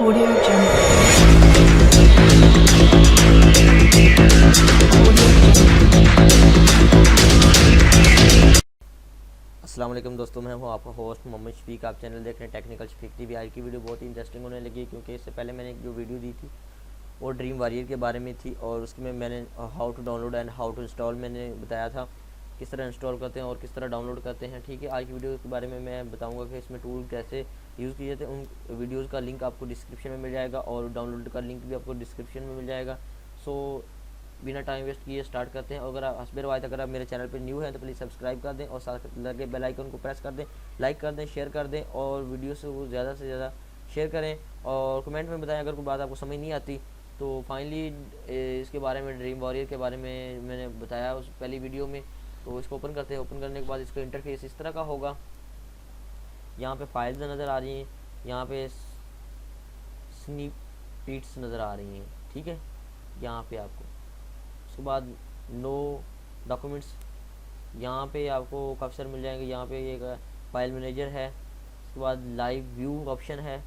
Audio Jungle. अस्सलाम वालेकुम दोस्तों, मैं हूं आपका होस्ट मोहम्मद शफीक। आप चैनल देख रहे हैं टेक्निकल शफीक टीवी। आज की वीडियो बहुत ही इंटरेस्टिंग होने लगी क्योंकि इससे पहले मैंने एक जो वीडियो दी थी वो ड्रीम वॉरियर के बारे में थी और उसके में मैंने how to download and how to install मैंने बताया था, किस तरह इंस्टॉल करते हैं और किस तरह डाउनलोड करते हैं। ठीक है, आज की वीडियो के बारे में मैं बताऊंगा कि इसमें टूल कैसे यूज़ किए जाते हैं। उन वीडियोज़ का लिंक आपको डिस्क्रिप्शन में मिल जाएगा और डाउनलोड का लिंक भी आपको डिस्क्रिप्शन में मिल जाएगा। सो बिना टाइम वेस्ट किए स्टार्ट करते हैं। अगर आप हस्बे रवायत अगर आप मेरे चैनल पर न्यू हैं तो प्लीज़ सब्सक्राइब कर दें और साथ लगे बेल आइकन को प्रेस कर दें, लाइक कर दें, शेयर कर दें और वीडियो से ज़्यादा शेयर करें और कमेंट में बताएं अगर कोई बात आपको समझ नहीं आती। तो फाइनली इसके बारे में ड्रीम वॉरियर के बारे में मैंने बताया उस पहली वीडियो में। तो इसको ओपन करते हैं। ओपन करने के बाद इसका इंटरफेस इस तरह का होगा। यहाँ पे फाइल्स नज़र आ रही हैं, यहाँ पे स्निपेट्स नज़र आ रही हैं। ठीक है, यहाँ पे आपको उसके बाद नो डॉक्यूमेंट्स, यहाँ पे आपको काफ़ी सारे मिल जाएंगे। यहाँ पे एक फाइल मैनेजर है, उसके बाद लाइव व्यू ऑप्शन है।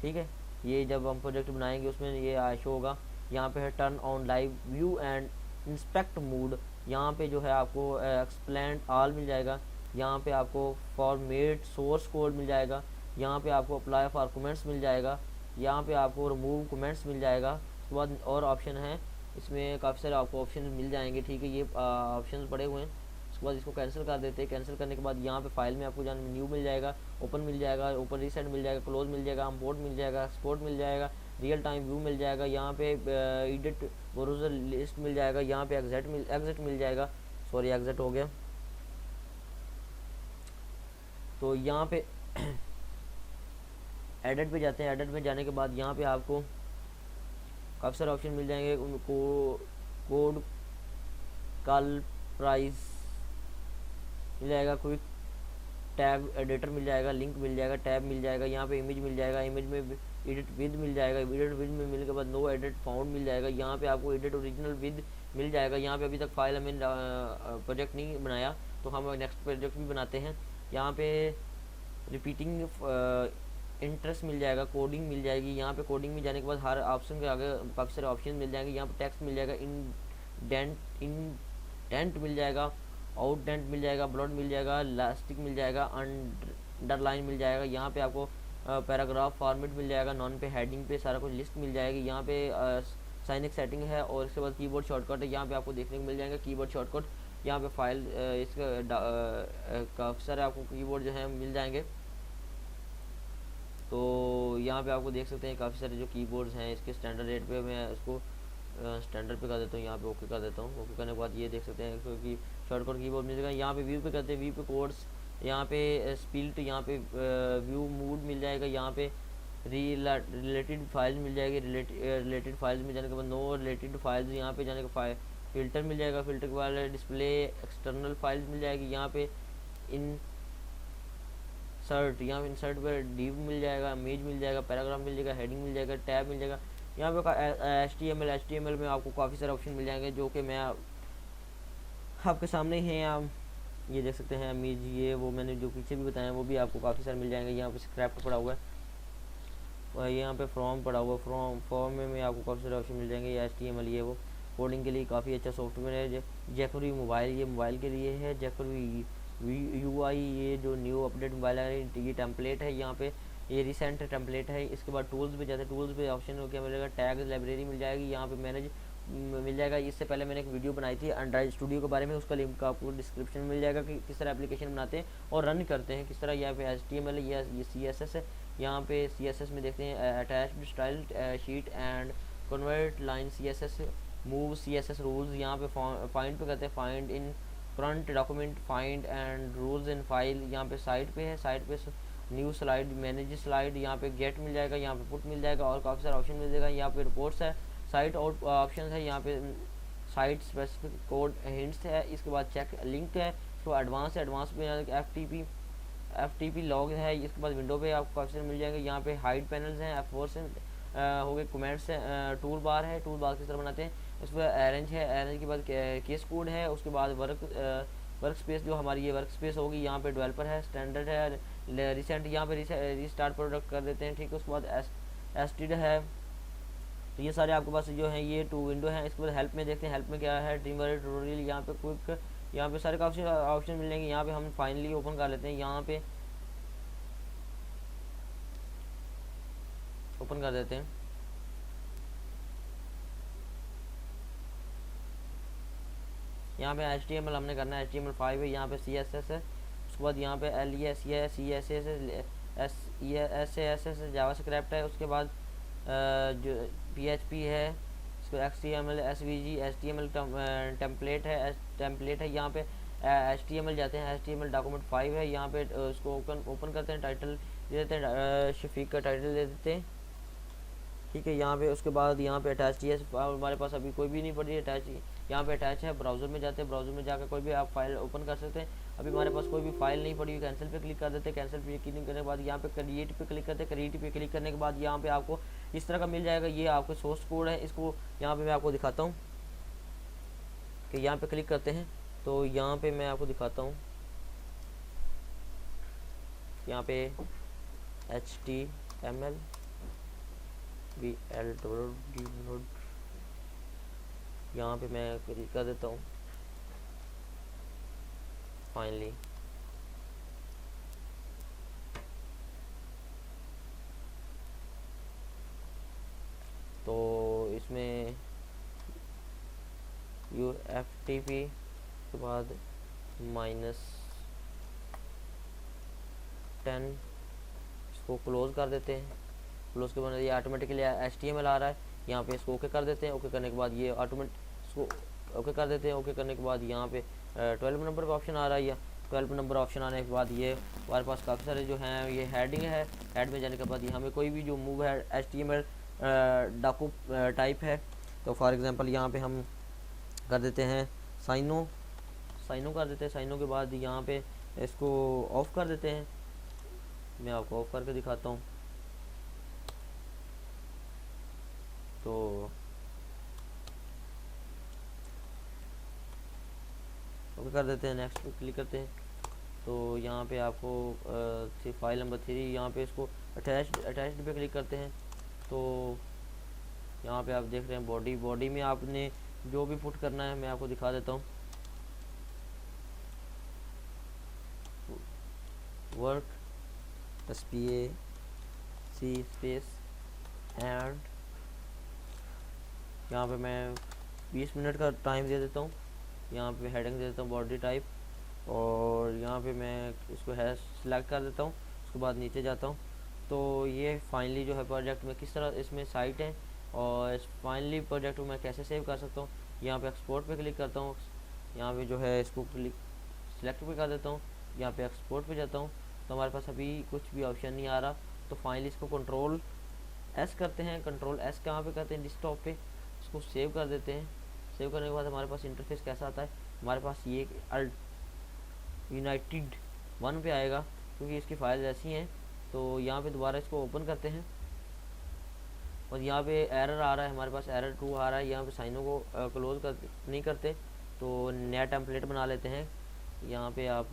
ठीक है, ये जब हम प्रोजेक्ट बनाएंगे उसमें ये शो होगा। यहाँ पे है turn on live view and inspect mode, यहाँ पे जो है आपको एक्सप्लेन ऑल मिल जाएगा। यहाँ पे आपको फॉर्मेट सोर्स कोड मिल जाएगा। यहाँ पे आपको अप्लाई फॉर कमेंट्स मिल जाएगा। यहाँ पे आपको रिमूव कमेंट्स मिल जाएगा। उसके बाद और ऑप्शन है, इसमें काफ़ी सारे आपको ऑप्शन मिल जाएंगे। ठीक है, ये ऑप्शन पड़े हुए हैं। उसके बाद इसको कैंसिल कर देते हैं। कैंसिल करने के बाद यहाँ पे फाइल में आपको जाने न्यू मिल जाएगा, ओपन मिल जाएगा, ओपन रीसेट मिल जाएगा, क्लोज मिल जाएगा, इम्पोर्ट मिल जाएगा, एक्सपोर्ट मिल जाएगा, रियल टाइम व्यू मिल जाएगा। यहाँ पे एडिट ब्राउज़र लिस्ट मिल जाएगा। यहाँ पे एग्जिट मिल जाएगा। सॉरी, एग्जिट हो गया। तो यहाँ पे एडिट पे जाते हैं। एडिट में जाने के बाद यहाँ पे आपको काफ़ी सारे ऑप्शन मिल जाएंगे। उनको कोड कल प्राइस मिल जाएगा, क्विक टैब एडिटर मिल जाएगा, लिंक मिल जाएगा, टैब मिल जाएगा। यहाँ पे इमेज मिल जाएगा, इमेज में एडिट विद मिल जाएगा, एडिट विद में मिलने के बाद नो एडिट फाउंड मिल जाएगा। यहाँ पे आपको एडिट ओरिजिनल विद मिल जाएगा। यहाँ पे अभी तक फाइल हमें प्रोजेक्ट नहीं बनाया तो हम नेक्स्ट प्रोजेक्ट भी बनाते हैं। यहाँ पे रिपीटिंग इंटरेस्ट मिल जाएगा, कोडिंग मिल जाएगी। यहाँ पे कोडिंग में जाने के बाद हर ऑप्शन के आगे काफ़ी सारे ऑप्शन मिल जाएंगे। यहाँ पे टेक्स्ट मिल जाएगा, इंडेंट मिल जाएगा, आउटडेंट मिल जाएगा, ब्लड मिल जाएगा, लास्टिक मिल जाएगा, अंडरलाइन मिल जाएगा। यहाँ पे आपको पैराग्राफ फॉर्मेट मिल जाएगा, नॉन पे हेडिंग पे सारा कुछ लिस्ट मिल जाएगी। यहाँ पे साइनिक सेटिंग है और इसके बाद कीबोर्ड शॉर्टकट है। यहाँ पे आपको देखने को मिल जाएगा कीबोर्ड शॉर्टकट। यहाँ पे फाइल इसका काफ़ी सारे आपको कीबोर्ड जो है मिल जाएंगे। तो यहाँ पे आपको देख सकते हैं काफ़ी सारे जो कीबोर्ड्स हैं इसके स्टैंडर्ड रेट पे। मैं इसको स्टैंडर्ड पे कर देता हूँ, यहाँ पे ओके कर देता हूँ। ओके करने के बाद ये देख सकते हैं क्योंकि शॉर्टकट कीबोर्ड मिल जाएगा। यहाँ पे व्यू पे करते हैं, व्यू पे कोड्स, यहाँ पे स्पिल्ट, यहाँ पे व्यू मूड मिल जाएगा। यहाँ पे रिलेटेड फाइल्स मिल जाएगी। रिलेटेड फाइल्स में जाने के बाद नो रिलेटेड फाइल्स, यहाँ पे जाने का फिल्टर मिल जाएगा। फिल्टर के बाद डिस्प्ले एक्सटर्नल फाइल्स मिल जाएगी। यहाँ पे इंसर्ट, यहाँ पे इंसर्ट पर डिव मिल जाएगा, इमेज मिल जाएगा, पैराग्राफ मिल जाएगा, हेडिंग मिल जाएगा, टैब मिल जाएगा। यहाँ पे HTML में आपको काफ़ी सारे ऑप्शन मिल जाएंगे जो कि मैं आपके सामने हैं। आप ये देख सकते हैं इमेज, ये वो मैंने जो पीछे भी बताया वो भी आपको काफ़ी सारे मिल जाएंगे। यहाँ पे स्क्रैप पड़ा हुआ है और यहाँ पे फॉर्म पड़ा हुआ है। फॉर्म में आपको काफ़ी सारे ऑप्शन मिल जाएंगे। ये HTML, ये वो कोडिंग के लिए काफ़ी अच्छा सॉफ्टवेयर है। जैकरी मोबाइल, ये मोबाइल के लिए है। जैकरी UI, ये जो न्यू अपडेट मोबाइल है, ये टेम्पलेट है। यहाँ पे ये रिसेंट टेम्पलेट है। इसके बाद टूल्स पे जाते हैं। टूल्स पे ऑप्शन क्या मिलेगा, टैग लाइब्रेरी मिल जाएगी। यहाँ पे मैनेज मिल जाएगा। इससे पहले मैंने एक वीडियो बनाई थी एंड्रॉइड स्टूडियो के बारे में, उसका लिंक आपको डिस्क्रिप्शन में मिल जाएगा कि किस तरह एप्लीकेशन बनाते हैं और रन करते हैं किस तरह। यहाँ पे HTML है, ये CSS है। यहाँ पे CSS में देखते हैं attached style sheet and convert line CSS, move CSS rules. यहाँ पे फाइंड पे करते हैं, find in front document, find and rules in file. यहाँ पे साइट पे है, साइट पे न्यू स्लाइड, मैनेज स्लाइड। यहाँ पे गेट मिल जाएगा, यहाँ पे पुट मिल जाएगा और काफ़ी सारे ऑप्शन मिल जाएगा। यहाँ पे रिपोर्ट्स है, साइट और ऑप्शन है। यहाँ पे साइट स्पेसिफिक कोड हिंट्स है। इसके बाद चेक लिंक है, इसको एडवांस है। एडवांस में FTP लॉग है। इसके बाद विंडो पे आपको काफ़ी सारे मिल जाएंगे। यहाँ पे हाइड पैनल्स हैं, F4 से हो गए, कमेंट्स है, टूल बार है, टूल बार किस तरह बनाते हैं। उस पर अरेंज है, अरेंज के बाद केस कोड है। उसके बाद वर्क स्पेस, जो हमारी ये वर्क स्पेस होगी। यहाँ पे डेवलपर है, स्टैंडर्ड है, रिसेंट, यहाँ पे रिस्टार्ट प्रोडक्ट कर देते हैं। ठीक है, उसके बाद एस्टेड है। तो ये सारे आपके पास जो है ये 2 विंडो हैं। इसके बाद हेल्प में देखते हैं, हेल्प में क्या है, ड्रीमवीवर ट्यूटोरियल, यहाँ पे क्विक, यहाँ पे सारे काफ़ी ऑप्शन मिल जाएंगे। यहाँ पे हम फाइनली ओपन कर लेते हैं, यहाँ पे ओपन कर देते हैं। यहाँ पे HTML हमने करना है, HTML5 है, यहाँ पे CSS है, उसके बाद यहाँ पे LES है, CSS जावास्क्रिप्ट है, उसके बाद जो PHP है, इसको XML SVG HTML टेम्पलेट है। यहाँ पे HTML जाते हैं, HTML डॉक्यूमेंट 5 है। यहाँ पे उसको ओपन करते हैं, टाइटल दे देते हैं, शफीक का टाइटल दे देते हैं, ठीक है। यहाँ पे उसके बाद यहाँ पे अटैच है, हमारे पास अभी कोई भी नहीं पड़ी है अटैच, यहाँ पे अटैच है। ब्राउज़र में जाते हैं, ब्राउज़र में जाकर कोई भी आप फाइल ओपन कर सकते हैं। अभी हमारे पास कोई भी फाइल नहीं पड़ी हुई, कैंसिल पे क्लिक कर देते हैं। कैंसिल पे क्लिक करने के बाद यहाँ पे क्रिएट पे क्लिक करते हैं। क्रिएट पे क्लिक करने के बाद यहाँ पे आपको इस तरह का मिल जाएगा, ये आपको सोर्स कोड है। इसको यहाँ पे मैं आपको दिखाता हूँ कि यहाँ पे क्लिक करते हैं तो यहाँ पे मैं आपको दिखाता हूँ, यहाँ पे HTML यहाँ पे मैं क्लिक कर देता हूँ फाइनली। तो इसमें UFTP के बाद -10 इसको क्लोज़ कर देते हैं। क्लोज के बाद ये ऑटोमेटिकली HTML आ रहा है, यहाँ पे इसको ओके कर देते हैं। ओके करने के बाद ये ऑटोमेटिक इसको ओके कर देते हैं। ओके करने के बाद यहाँ पे 12 नंबर का ऑप्शन आ रहा है, या 12 नंबर ऑप्शन आने के बाद ये हमारे पास काफ़ी सारे जो हैं ये हेडिंग है। हेड में जाने के बाद यहाँ पे कोई भी जो मूव है HTML डॉक्यू टाइप है, तो फॉर एग्जांपल यहाँ पे हम कर देते हैं साइनो कर देते हैं। साइनो के बाद यहाँ पे इसको ऑफ़ कर देते हैं। मैं आपको ऑफ़ करके दिखाता हूँ। तो ओके कर देते हैं, नेक्स्ट पे क्लिक करते हैं। तो यहाँ पे आपको फाइल नंबर 3 यहाँ पे इसको अटैच्ड पे क्लिक करते हैं। तो यहाँ पे आप देख रहे हैं बॉडी में आपने जो भी पुट करना है मैं आपको दिखा देता हूँ। वर्क SPAC स्पेस एंड यहाँ पे मैं 20 मिनट का टाइम दे देता हूँ। यहाँ पे हेडिंग दे देता हूँ बॉडी टाइप, और यहाँ पे मैं इसको है सिलेक्ट कर देता हूँ। उसके बाद नीचे जाता हूँ। तो ये फाइनली जो है प्रोजेक्ट में किस तरह इसमें साइट है, और इस फाइनली प्रोजेक्ट को मैं कैसे सेव कर सकता हूँ। यहाँ पे एक्सपोर्ट पे क्लिक करता हूँ, यहाँ पे जो है इसको क्लिक सिलेक्ट पे कर देता हूँ, यहाँ पे एक्सपोर्ट पे जाता हूँ। तो हमारे पास अभी कुछ भी ऑप्शन नहीं आ रहा। तो फाइनली इसको कंट्रोल S करते हैं। कंट्रोल S कहाँ पे करते हैं, डेस्कटॉप पे। इसको सेव कर देते हैं। सेव करने के बाद हमारे पास इंटरफेस कैसा आता है, हमारे पास ये यूनाइटेड 1 पे आएगा, क्योंकि इसकी फाइल ऐसी हैं। तो यहाँ पे दोबारा इसको ओपन करते हैं, और यहाँ पे एरर आ रहा है, हमारे पास एरर 2 आ रहा है। यहाँ पे साइनों को क्लोज कर नहीं करते, तो नया टेम्पलेट बना लेते हैं। यहाँ पे आप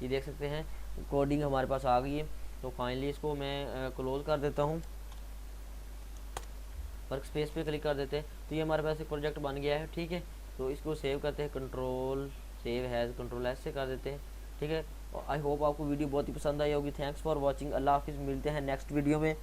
ये देख सकते हैं कोडिंग हमारे पास आ गई है। तो फाइनली इसको मैं क्लोज कर देता हूँ। वर्क स्पेस पे क्लिक कर देते हैं। तो ये हमारे पास एक प्रोजेक्ट बन गया है, ठीक है। तो इसको सेव करते हैं, control save has control S से कर देते हैं, ठीक है। आई होप आपको वीडियो बहुत ही पसंद आई होगी। Thanks for watching. अल्लाह हाफिज़। मिलते हैं नेक्स्ट वीडियो में।